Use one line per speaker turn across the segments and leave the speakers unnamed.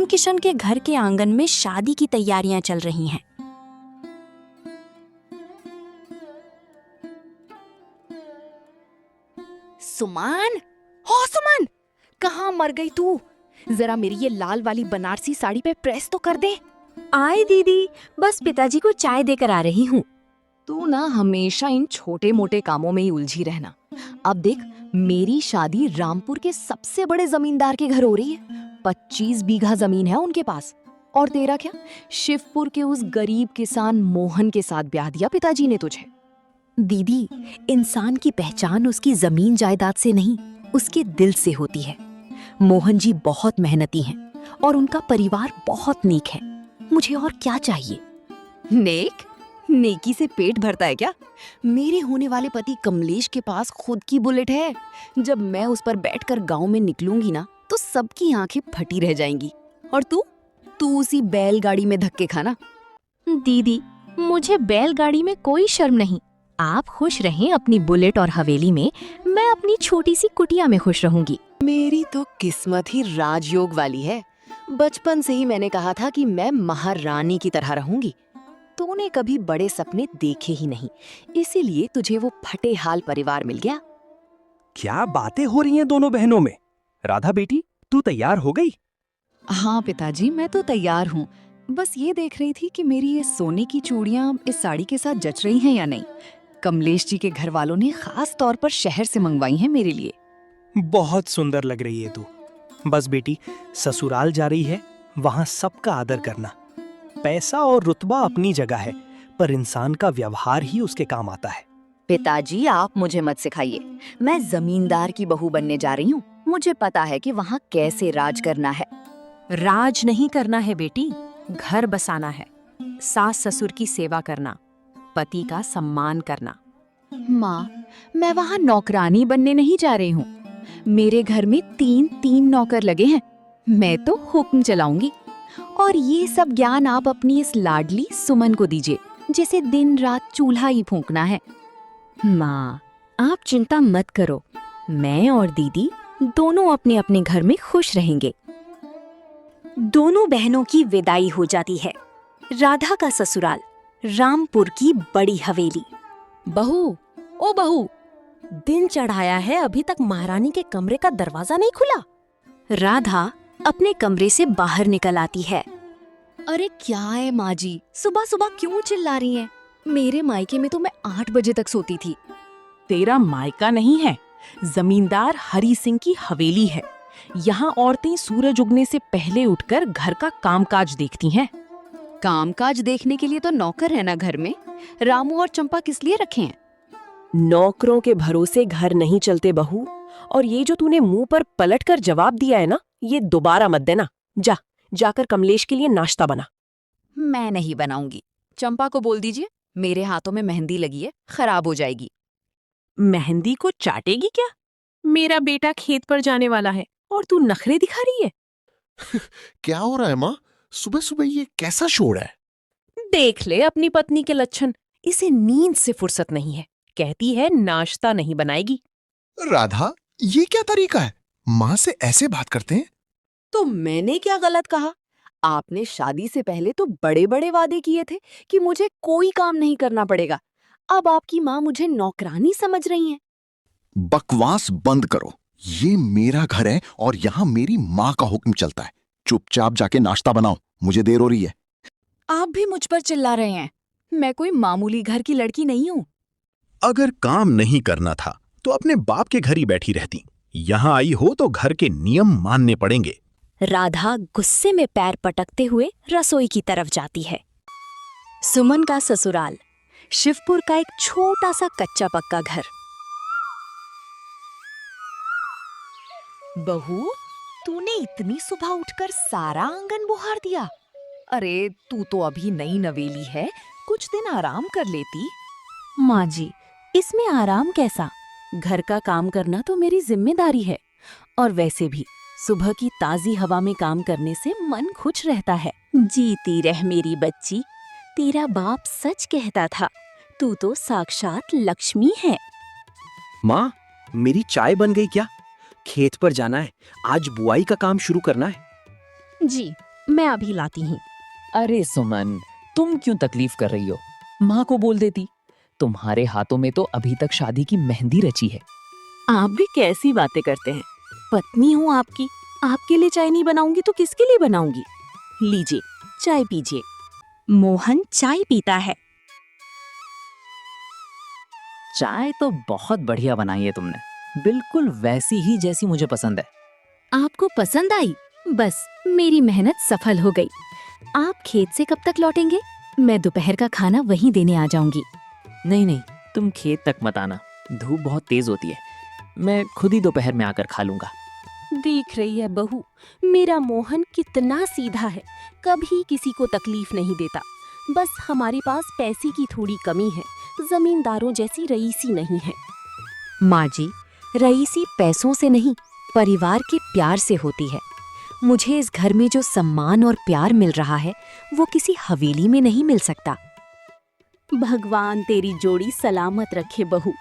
रामकिशन के घर के आंगन में शादी की तैयारियां चल रही हैं।
सुमन, हो सुमन, कहाँ मर गई तू? जरा मेरी ये लाल वाली बनारसी साड़ी पे प्रेस तो कर दे।
आए दीदी, बस पिताजी को चाय देकर आ रही हूँ।
तू ना हमेशा इन छोटे मोटे कामों में ही उलझी रहना। अब देख, मेरी शादी रामपुर के सबसे बड़े जमींदार के घर हो रही है। 25 बीघा जमीन है उनके पास। और तेरा क्या, शिवपुर के उस गरीब किसान मोहन के साथ ब्याह दिया पिताजी ने तुझे।
दीदी, इंसान की पहचान उसकी जमीन जायदाद से नहीं, उसके दिल से होती है। मोहन जी बहुत मेहनती हैं और उनका परिवार बहुत नेक है। मुझे और क्या चाहिए?
नेक? नेकी से पेट भरता है क्या? मेरे होने वाले पति कमलेश के पास खुद की बुलेट है। जब मैं उस पर बैठकर गांव में निकलूंगी ना, तो सबकी आंखें फटी रह जाएंगी। और तू उसी बैलगाड़ी में धक्के खाना।
दीदी, मुझे बैलगाड़ी में कोई शर्म नहीं। आप खुश रहें अपनी बुलेट और हवेली में, मैं अपनी छोटी सी कुटिया में खुश रहूंगी।
मेरी तो किस्मत ही राजयोग वाली है। बचपन से ही मैंने कहा था कि मैं महारानी की तरह रहूंगी। तूने कभी बड़े सपने देखे ही नहीं, इसीलिए तुझे वो फटे हाल परिवार मिल गया।
क्या बातें हो रही हैं दोनों बहनों में? राधा बेटी, तू तैयार हो गई?
हाँ पिताजी, मैं तो तैयार हूँ। बस ये देख रही थी कि मेरी ये सोने की चूड़ियाँ इस साड़ी के साथ जच रही हैं या नहीं। कमलेश जी के घर वालों ने खास तौर पर शहर से मंगवाई हैं मेरे लिए।
बहुत सुंदर लग रही है तू। बस बेटी, ससुराल जा रही है, वहां सबका आदर करना। पैसा और रुतबा अपनी जगह है, पर इंसान का व्यवहार ही उसके काम आता है।
पिताजी, आप मुझे मत सिखाइए। मैं जमींदार की बहू बनने जा रही हूँ। मुझे पता है कि वहाँ कैसे राज करना है।
राज नहीं करना है बेटी, घर बसाना है। सास ससुर की सेवा करना, पति का सम्मान करना।
माँ, मैं वहाँ नौकरानी बनने नहीं जा रही हूँ। मेरे घर में 3 नौकर लगे हैं। मैं तो हुक्म चलाऊंगी। और ये सब ज्ञान आप अपनी इस लाडली सुमन को दीजिए, जिसे दिन रात चूल्हा ही फूंकना है।
माँ, आप चिंता मत करो। मैं और दीदी दोनों अपने अपने घर में खुश रहेंगे। दोनों बहनों की विदाई हो जाती है। राधा का ससुराल, रामपुर की बड़ी हवेली।
बहू, ओ बहू, दिन चढ़ाया है, अभी तक महारानी के कमरे का दरवाजा नहीं खुला।
राधा अपने कमरे से बाहर निकल आती है।
अरे क्या है माँ जी, सुबह सुबह क्यों चिल्ला रही हैं? मेरे मायके में तो मैं 8 बजे तक सोती थी।
तेरा मायका नहीं है, जमींदार हरी सिंह की हवेली है। यहाँ औरतें सूरज उगने से पहले उठकर घर का कामकाज देखती हैं।
कामकाज देखने के लिए तो नौकर है ना घर में। रामू और चंपा किस लिए रखे हैं?
नौकरों के भरोसे घर नहीं चलते बहू। और ये जो तूने मुंह पर पलट कर जवाब दिया है ना, ये दोबारा मत देना। जाकर कमलेश के लिए नाश्ता बना।
मैं नहीं बनाऊंगी। चंपा को बोल दीजिए, मेरे हाथों में मेहंदी लगी है, खराब हो जाएगी।
मेहंदी को चाटेगी क्या? मेरा बेटा खेत पर जाने वाला है और तू नखरे दिखा रही है।
क्या हो रहा है माँ? सुबह सुबह ये कैसा शोर है?
देख ले अपनी पत्नी के लक्षण। इसे नींद से फुर्सत नहीं है, कहती है नाश्ता नहीं बनाएगी।
राधा, ये क्या तरीका है? माँ से ऐसे बात करते हैं?
तो मैंने क्या गलत कहा? आपने शादी से पहले तो बड़े बड़े वादे किए थे कि मुझे कोई काम नहीं करना पड़ेगा। अब आपकी माँ मुझे नौकरानी समझ रही हैं।
बकवास बंद करो। ये मेरा घर है और यहाँ मेरी माँ का हुक्म चलता है। चुपचाप जाके नाश्ता बनाओ, मुझे देर हो रही है।
आप भी मुझ पर चिल्ला रहे हैं। मैं कोई मामूली घर की लड़की नहीं हूँ।
अगर काम नहीं करना था तो अपने बाप के घर ही बैठी रहती। यहाँ आई हो तो घर के नियम मानने पड़ेंगे।
राधा गुस्से में पैर पटकते हुए रसोई की तरफ जाती है। सुमन का ससुराल, शिवपुर का एक छोटा सा कच्चा पक्का घर।
बहू, तूने इतनी सुबह उठकर सारा आंगन बुहार दिया? अरे तू तो अभी नई नवेली है, कुछ दिन आराम कर लेती।
माँ जी, इसमें आराम कैसा? घर का काम करना तो मेरी जिम्मेदारी है। और वैसे भी सुबह की ताजी हवा में काम करने से मन खुश रहता है। जीती रह मेरी बच्ची, तेरा बाप सच कहता था, तू तो साक्षात लक्ष्मी है।
माँ, मेरी चाय बन गई क्या? खेत पर जाना है, आज बुआई का काम शुरू करना है।
जी,
मैं अभी लाती हूँ।
अरे सुमन, तुम क्यों तकलीफ कर रही हो? माँ को बोल देती। तुम्हारे हाथों में तो अभी तक शादी की मेहंदी रची है।
आप भी कैसी बातें करते हैं? पत्नी हूँ आपकी, आपके लिए चाय नहीं बनाऊंगी तो किसके लिए बनाऊंगी? लीजिए, चाय पीजिए। मोहन चाय पीता है।
चाय तो बहुत बढ़िया बनाई है तुमने, बिल्कुल वैसी ही जैसी मुझे पसंद है।
आपको पसंद आई? बस मेरी मेहनत सफल हो गई। आप खेत से कब तक लौटेंगे? मैं दोपहर का खाना वहीं देने आ जाऊंगी।
नहीं नहीं, तुम खेत तक मत आना, धूप बहुत तेज होती है। मैं खुद ही दोपहर में आकर खा लूंगा।
देख रही है बहू, मेरा मोहन कितना सीधा है, कभी किसी को तकलीफ नहीं देता। बस हमारे पास पैसे की थोड़ी कमी है, जमींदारों जैसी रईसी नहीं है। माँ जी, रईसी पैसों से नहीं, परिवार के प्यार से होती है। मुझे इस घर में जो सम्मान और प्यार मिल रहा है वो किसी हवेली में नहीं मिल सकता। भगवान तेरी जोड़ी सलामत रखे बहू,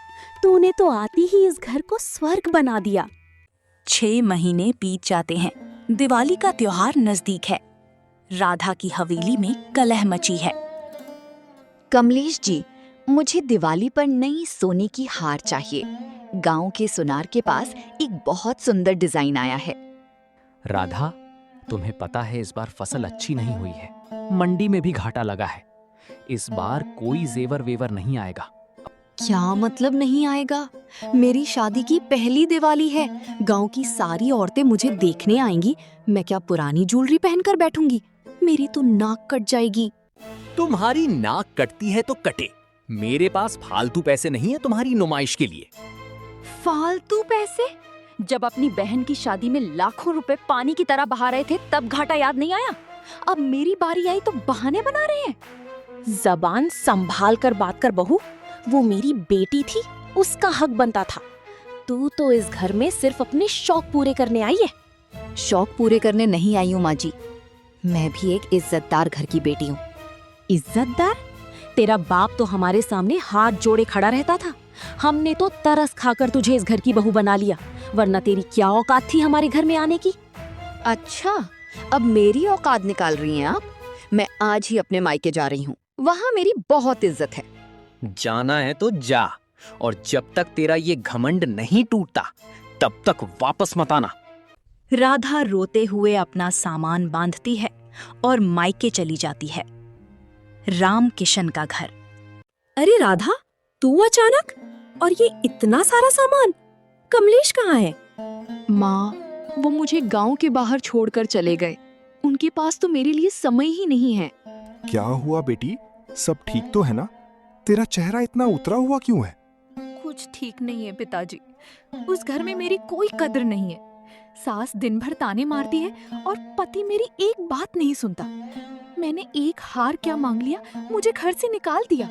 तूने तो आती ही इस घर को स्वर्ग बना दिया। 6 महीने बीत जाते हैं, दिवाली का त्योहार नजदीक है। राधा की हवेली में कलह मची है।
कमलेश जी, मुझे दिवाली पर नई सोने की हार चाहिए। गांव के सुनार के पास एक बहुत सुंदर डिजाइन आया है।
राधा, तुम्हें पता है इस बार फसल अच्छी नहीं हुई है, मंडी में भी घाटा लगा है। इस बार कोई जेवर वेवर नहीं आएगा।
क्या मतलब नहीं आएगा? मेरी शादी की पहली दिवाली है, गांव की सारी औरतें मुझे देखने आएंगी। मैं क्या पुरानी ज्वेलरी पहनकर बैठूंगी? मेरी तो नाक कट जाएगी।
तुम्हारी नाक कटती है तो कटे, मेरे पास फालतू पैसे नहीं है तुम्हारी नुमाइश के लिए।
फालतू पैसे? जब अपनी बहन की शादी में लाखों रुपए पानी की तरह बहा रहे थे तब घाटा याद नहीं आया? अब मेरी बारी आई तो बहाने बना रहे हैं।
जबान संभाल कर बात कर बहू, वो मेरी बेटी थी, उसका हक बनता था। तू तो इस घर में सिर्फ अपने शौक पूरे करने आई है।
शौक पूरे करने नहीं आई हूँ माँ जी, मैं भी एक इज्जतदार घर की बेटी हूँ।
इज्जतदार? तेरा बाप तो हमारे सामने हाथ जोड़े खड़ा रहता था। हमने तो तरस खाकर तुझे इस घर की बहू बना लिया, वरना तेरी क्या औकात थी हमारे घर में आने की?
अच्छा, अब मेरी औकात निकाल रही हैं आप? मैं आज ही अपने मायके जा रही हूँ, वहाँ मेरी बहुत इज्जत है।
जाना है तो जा, और जब तक तेरा ये घमंड नहीं टूटता तब तक वापस मत आना।
राधा रोते हुए अपना सामान बांधती है और मायके चली जाती है। राम किशन का घर।
अरे राधा, तू अचानक? और ये इतना सारा सामान? कमलेश कहाँ है?
माँ, वो मुझे गांव के बाहर छोड़कर चले गए। उनके पास तो मेरे लिए समय ही नहीं है।
क्या हुआ बेटी, सब ठीक तो है ना? तेरा चेहरा इतना उतरा हुआ क्यों है?
कुछ ठीक नहीं है पिताजी, उस घर में मेरी कोई कद्र नहीं है। सास दिन भर ताने मारती है और पति मेरी एक बात नहीं सुनता। मैंने एक हार क्या मांग लिया, मुझे घर से निकाल दिया।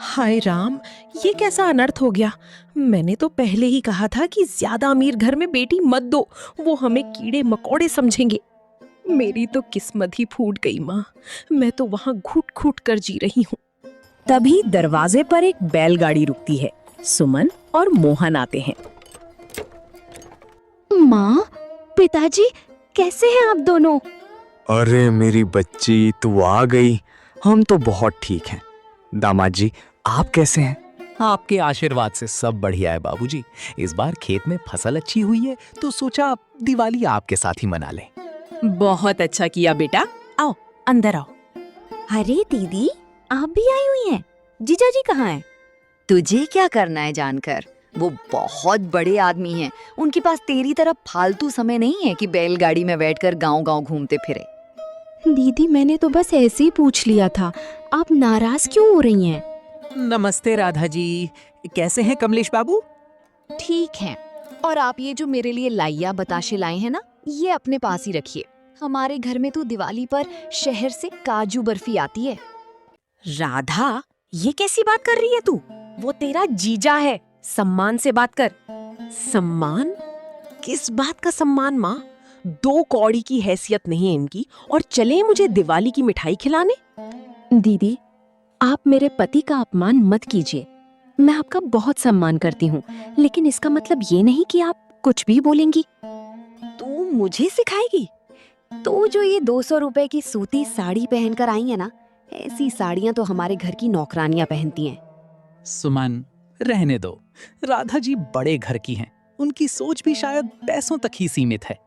हाय राम, ये कैसा अनर्थ हो गया? मैंने तो पहले ही कहा था कि ज्यादा अमीर घर में बेटी मत दो, वो हमें कीड़े मकोड़े समझेंगे। मेरी तो किस्मत ही फूट गई माँ, मैं तो वहाँ घुट घुट कर जी रही हूँ।
तभी दरवाजे पर एक बैलगाड़ी रुकती है। सुमन और मोहन आते हैं।
माँ, पिताजी, कैसे हैं आप दोनों?
अरे मेरी बच्ची, तू आ गई। हम तो बहुत ठीक हैं। दामाद जी, आप कैसे हैं?
आपके आशीर्वाद से सब बढ़िया है बाबूजी। इस बार खेत में फसल अच्छी हुई है तो सोचा दिवाली आपके साथ ही मना लें।
बहुत अच्छा किया बेटा, आओ अंदर आओ।
अरे दीदी, आप भी आई हुई हैं? जीजा जी कहाँ हैं? तुझे क्या करना है जानकर? वो बहुत बड़े आदमी हैं, उनके पास तेरी तरह फालतू समय नहीं है कि बैलगाड़ी में बैठकर गांव-गांव घूमते फिरे। दीदी, मैंने तो बस ऐसे ही पूछ लिया था, आप नाराज क्यों हो रही हैं?
नमस्ते राधा जी, कैसे हैं कमलेश बाबू?
ठीक हैं। और आप ये जो मेरे लिए लाइया बताशे लाए हैं ना, ये अपने पास ही रखिए। हमारे घर में तो दिवाली पर शहर से काजू बर्फी आती है।
राधा, ये कैसी बात कर रही है तू? वो तेरा जीजा है, सम्मान से बात कर।
सम्मान? किस बात का सम्मान माँ? 2 कौड़ी की हैसियत नहीं है इनकी और चले मुझे दिवाली की मिठाई खिलाने।
दीदी, आप मेरे पति का अपमान मत कीजिए। मैं आपका बहुत सम्मान करती हूँ, लेकिन इसका मतलब ये नहीं कि आप कुछ भी बोलेंगी।
तू मुझे सिखाएगी?
तो जो ये 200 रुपए की सूती साड़ी पहनकर आई है ना, ऐसी साड़ियां तो हमारे घर की नौकरानियां पहनती हैं।
सुमन, रहने दो। राधा जी बड़े घर की हैं, उनकी सोच भी शायद पैसों तक ही सीमित है।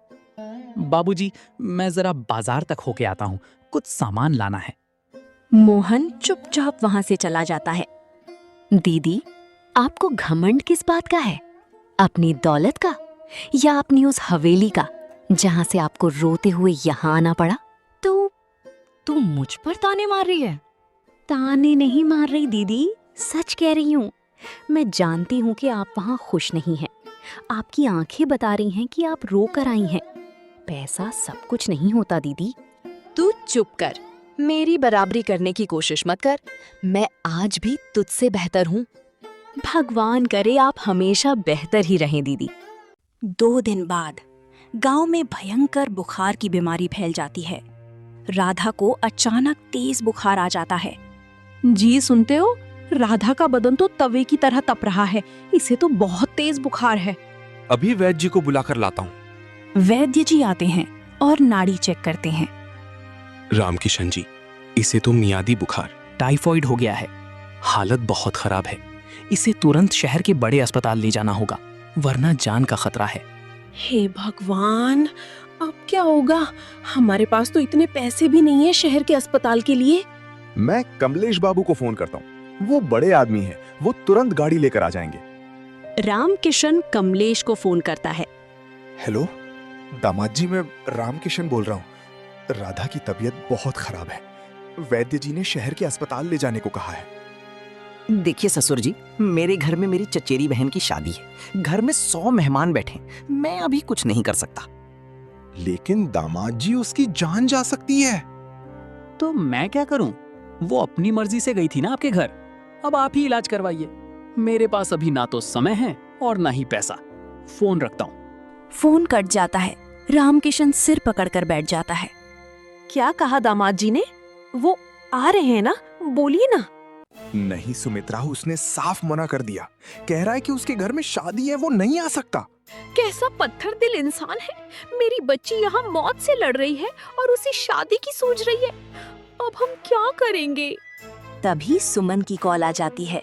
बाबूजी, मैं जरा बाजार तक होके आता हूँ, कुछ सामान लाना है।
मोहन चुपचाप वहां से चला जाता है। दीदी, आपको घमंड किस बात का है? अपनी दौलत का या अपनी उस हवेली का जहां से आपको रोते हुए यहाँ आना पड़ा? तू मुझ पर ताने मार रही है? ताने नहीं मार रही दीदी, सच कह रही हूँ। मैं जानती हूँ कि आप वहाँ खुश नहीं हैं। आपकी आंखें बता रही हैं कि आप रो कर आई हैं। पैसा सब कुछ नहीं होता दीदी।
तू चुप कर, मेरी बराबरी करने की कोशिश मत कर। मैं आज भी तुझसे बेहतर हूँ।
भगवान करे आप हमेशा बेहतर ही रहें दीदी। 2 दिन बाद गांव में भयंकर बुखार की बीमारी फैल जाती है। राधा को अचानक तेज बुखार आ जाता है।
जी सुनते हो, राधा का बदन तो तवे की तरह तप रहा है। इसे तो बहुत तेज बुखार है।
अभी वैद्य जी को बुलाकर लाता हूँ।
वैद्य जी आते हैं और नाड़ी चेक करते हैं।
रामकिशन जी, इसे तो मियादी बुखार,
टाइफॉइड हो गया है। हालत बहुत खराब है। इसे तुरंत शहर के बड़े अस्पताल ले जाना होगा, वरना जान का खतरा है।
हे भगवान, अब क्या होगा? हमारे पास तो इतने पैसे भी नहीं है शहर के अस्पताल के लिए।
मैं कमलेश बाबू को फोन करता हूँ, वो बड़े आदमी हैं, वो तुरंत गाड़ी लेकर आ जाएंगे।
रामकिशन कमलेश को फोन करता है।
हेलो दामाद जी, मैं रामकिशन बोल रहा हूँ। राधा की तबीयत बहुत खराब है, वैद्य जी ने शहर के अस्पताल ले जाने को कहा है।
देखिए ससुर जी, मेरे घर में मेरी चचेरी बहन की शादी है। घर में 100 मेहमान बैठे, मैं अभी कुछ नहीं कर सकता।
लेकिन दामाद जी, उसकी जान जा सकती है।
तो मैं क्या करूं? वो अपनी मर्जी से गई थी ना आपके घर। अब आप ही इलाज करवाइए। मेरे पास अभी ना तो समय है और ना ही पैसा। फोन रखता हूं।
फोन कट जाता है। रामकिशन सिर पकड़कर बैठ जाता है।
क्या कहा दामाद जी ने? वो आ रहे हैं ना? बोलिए ना।
नहीं सुमित्रा, उसने साफ मना कर दिया। कह रहा है कि उसके घर में शादी है, वो नहीं आ सकता।
कैसा पत्थर दिल इंसान है। मेरी बच्ची यहाँ मौत से लड़ रही है और उसे शादी की सोच रही है। अब हम क्या करेंगे?
तभी सुमन की कॉल आ जाती है।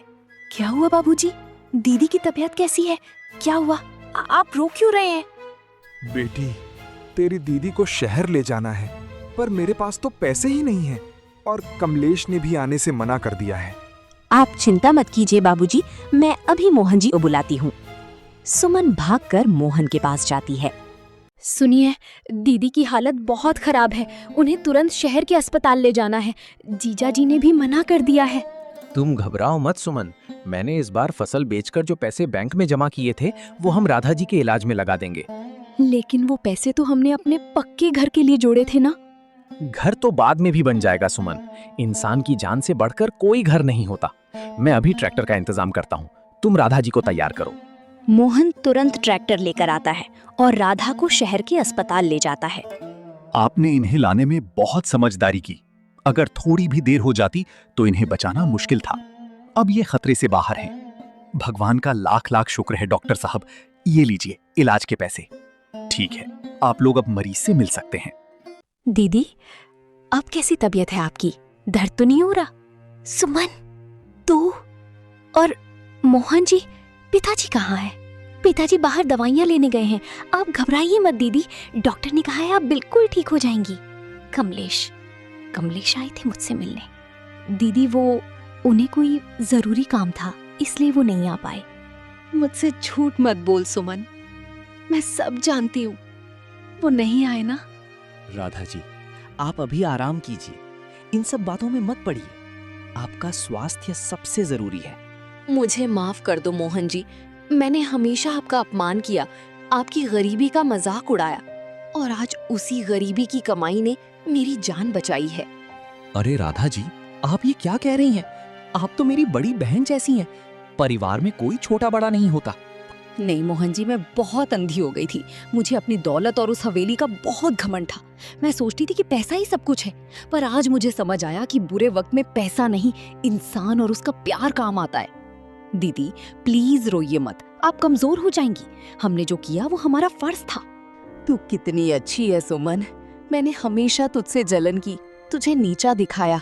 क्या हुआ बाबूजी? दीदी की तबीयत कैसी है? क्या हुआ? आप रो क्यों रहे हैं?
बेटी, तेरी दीदी को शहर ले जाना है, पर मेरे पास तो पैसे ही नहीं हैं, और कमलेश ने भी आने से मना कर दिया है।
आप चिंता मत कीजिए बाबूजी, मैं अभी मोहन जी को बुलाती हूँ। सुमन भागकर मोहन के पास जाती है।
सुनिए, दीदी की हालत बहुत खराब है। उन्हें तुरंत शहर के अस्पताल ले जाना है। जीजा जी ने भी मना कर दिया है।
तुम घबराओ मत सुमन। मैंने इस बार फसल बेचकर जो पैसे बैंक में जमा किए थे, वो हम राधा जी के इलाज में लगा देंगे।
लेकिन वो पैसे तो हमने अपने पक्के घर के लिए जोड़े थे ना।
घर तो बाद में भी बन जाएगा सुमन। इंसान की जान से बढ़कर कोई घर नहीं होता। मैं अभी ट्रैक्टर का इंतजाम करता हूँ, तुम राधा जी को तैयार करो।
मोहन तुरंत ट्रैक्टर लेकर आता है और राधा को शहर के अस्पताल ले जाता है।
आपने इन्हें लाने में बहुत समझदारी की। अगर थोड़ी भी देर हो जाती तो इन्हें बचाना मुश्किल था। अब ये खतरे से बाहर हैं। भगवान का लाख लाख शुक्र है डॉक्टर साहब। ये लीजिए इलाज के पैसे। ठीक है, आप लोग अब मरीज से मिल सकते हैं।
दीदी, अब कैसी तबीयत है आपकी? दर्द तो नहीं हो रहा? सुमन, तू और मोहन जी, पिताजी कहाँ हैं? पिताजी बाहर दवाइयाँ लेने गए हैं। आप घबराइए मत दीदी, डॉक्टर ने कहा है आप बिल्कुल ठीक हो जाएंगी। कमलेश आए थे मुझसे मिलने। दीदी, वो उन्हें कोई जरूरी काम था, इसलिए वो नहीं आ पाए।
मुझसे झूठ मत बोल सुमन, मैं सब जानती हूँ। वो नहीं आए ना।
राधा जी, आप अभी आराम कीजिए, इन सब बातों में मत पड़िए। आपका स्वास्थ्य सबसे जरूरी है।
मुझे माफ कर दो मोहन जी, मैंने हमेशा आपका अपमान किया, आपकी गरीबी का मजाक उड़ाया, और आज उसी गरीबी की कमाई ने मेरी जान बचाई है।
अरे राधा जी, आप ये क्या कह रही हैं? आप तो मेरी बड़ी बहन जैसी हैं। परिवार में कोई छोटा बड़ा नहीं होता।
नहीं मोहन जी, मैं बहुत अंधी हो गई थी। मुझे अपनी दौलत और उस हवेली का बहुत घमंड था। मैं सोचती थी कि पैसा ही सब कुछ है, पर आज मुझे समझ आया कि बुरे वक्त में पैसा नहीं, इंसान और उसका प्यार काम आता है। दीदी प्लीज रोइए मत, आप कमजोर हो जाएंगी। हमने जो किया वो हमारा फर्ज था। तू कितनी अच्छी है सुमन, मैंने हमेशा तुझसे जलन की, तुझे नीचा दिखाया,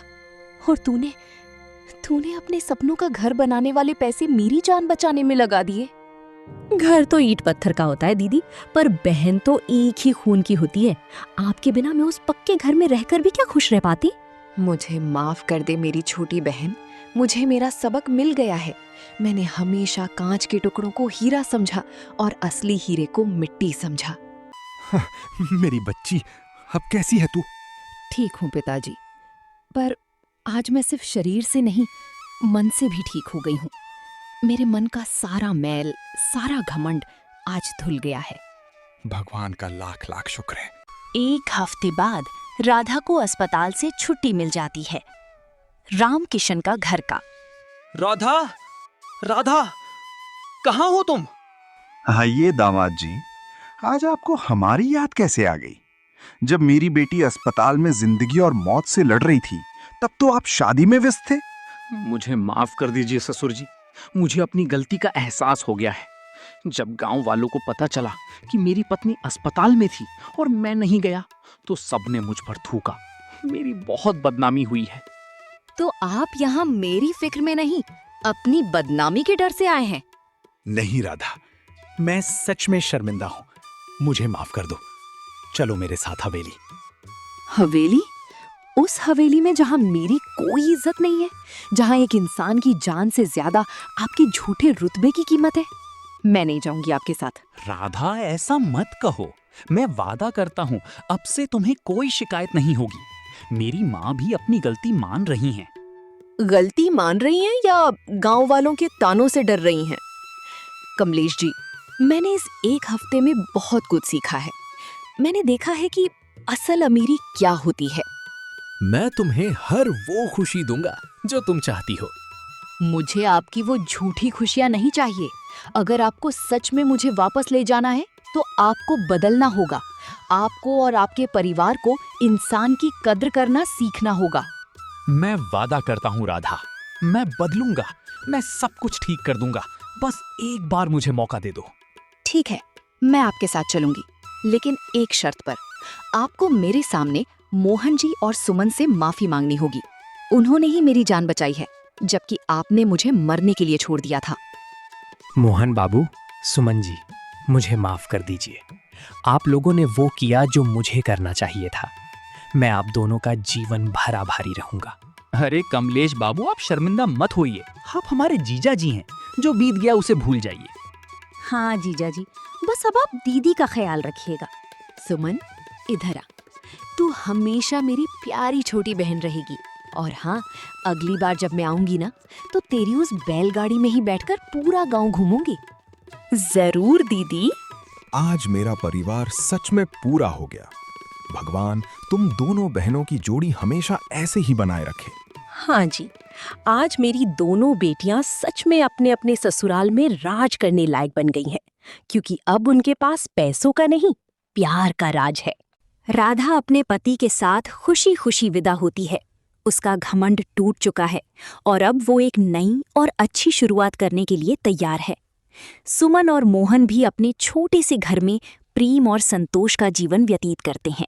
और तूने अपने सपनों का घर बनाने वाले पैसे मेरी जान बचाने में लगा दिए।
घर तो ईंट पत्थर का होता है दीदी, पर बहन तो एक ही खून की होती है। आपके बिना मैं उस पक्के घर में रहकर भी क्या खुश रह पाती।
मुझे माफ कर दे मेरी छोटी बहन, मुझे मेरा सबक मिल गया है। मैंने हमेशा कांच के टुकड़ों को हीरा समझा और असली हीरे को मिट्टी समझा।
मेरी बच्ची, अब कैसी है तू?
ठीक हूँ पिताजी, पर आज मैं सिर्फ शरीर से नहीं, मन से भी ठीक हो गई हूँ। मेरे मन का सारा मैल, सारा घमंड आज धुल गया है।
भगवान का लाख लाख शुक्र है।
एक हफ्ते बाद राधा को अस्पताल से छुट्टी मिल जाती है। राम किशन का घर का।
राधा, राधा, कहाँ हो तुम?
आइए दामाद जी, आज आपको हमारी याद कैसे आ गई? जब मेरी बेटी अस्पताल में जिंदगी और मौत से लड़ रही थी, तब तो आप शादी में व्यस्त थे।
मुझे माफ कर दीजिए ससुर जी, मुझे अपनी गलती का एहसास हो गया है। जब गांव वालों को पता चला कि मेरी पत्नी अस्पताल में थी और मैं नहीं गया, तो सबने मुझ पर थूका। मेरी बहुत बदनामी हुई है।
तो आप यहाँ मेरी फिक्र में नहीं, अपनी बदनामी के डर से आए हैं?
नहीं राधा, मैं सच में शर्मिंदा हूं, मुझे माफ कर दो। चलो मेरे साथ हवेली।
हवेली? उस हवेली में जहाँ मेरी कोई इज्जत नहीं है, जहाँ एक इंसान की जान से ज्यादा आपके झूठे रुतबे की कीमत है। मैं नहीं जाऊंगी आपके साथ।
राधा, ऐसा मत कहो। मैं वादा करता हूँ अब से तुम्हें कोई शिकायत नहीं होगी। मेरी माँ भी अपनी गलती मान रही हैं।
गलती मान रही हैं या गांव वालों के तानों से डर रही हैं?
कमलेश जी, मैंने इस एक हफ्ते में बहुत कुछ सीखा है। मैंने देखा है कि असल अमीरी क्या होती है।
मैं तुम्हें हर वो खुशी दूंगा जो तुम चाहती हो।
मुझे आपकी वो झूठी खुशियां नहीं चाहिए। अगर आपको सच में मुझे वापस ले जाना है तो आपको बदलना होगा। आपको और आपके परिवार को इंसान की कद्र करना सीखना होगा।
मैं वादा करता हूँ राधा, मैं बदलूंगा, मैं सब कुछ ठीक कर दूंगा। बस एक बार मुझे मौका दे दो।
ठीक है, मैं आपके साथ चलूंगी, लेकिन एक शर्त पर। आपको मेरे सामने मोहन जी और सुमन से माफी मांगनी होगी। उन्होंने ही मेरी जान बचाई है, जबकि आपने मुझे मरने के लिए छोड़ दिया था।
मोहन बाबू, सुमन जी, मुझे माफ कर दीजिए। आप लोगों ने वो किया जो मुझे करना चाहिए था। मैं आप दोनों का जीवन भर आभारी रहूंगा।
अरे कमलेश बाबू, आप शर्मिंदा मत होइए। आप हमारे जीजा जी हैं, जो बीत गया उसे भूल जाइए।
हाँ जीजा जी, बस अब आप दीदी का ख्याल रखिएगा। सुमन, इधर आ। तू हमेशा मेरी प्यारी छोटी बहन रहेगी। और हाँ, अगली बार जब मैं आऊंगी ना, तो तेरी उस बैलगाड़ी में ही बैठकर पूरा गांव घूमूंगी। जरूर दीदी।
आज मेरा परिवार सच में पूरा हो गया। भगवान तुम दोनों बहनों की जोड़ी हमेशा ऐसे ही बनाए रखे।
हाँ जी, आज मेरी दोनों बेटियां सच में अपने अपने ससुराल में राज करने लायक बन गई हैं, क्योंकि अब उनके पास पैसों का नहीं, प्यार का राज है।
राधा अपने पति के साथ खुशी खुशी विदा होती है। उसका घमंड टूट चुका है और अब वो एक नई और अच्छी शुरुआत करने के लिए तैयार है। सुमन और मोहन भी अपने छोटे से घर में प्रेम और संतोष का जीवन व्यतीत करते हैं।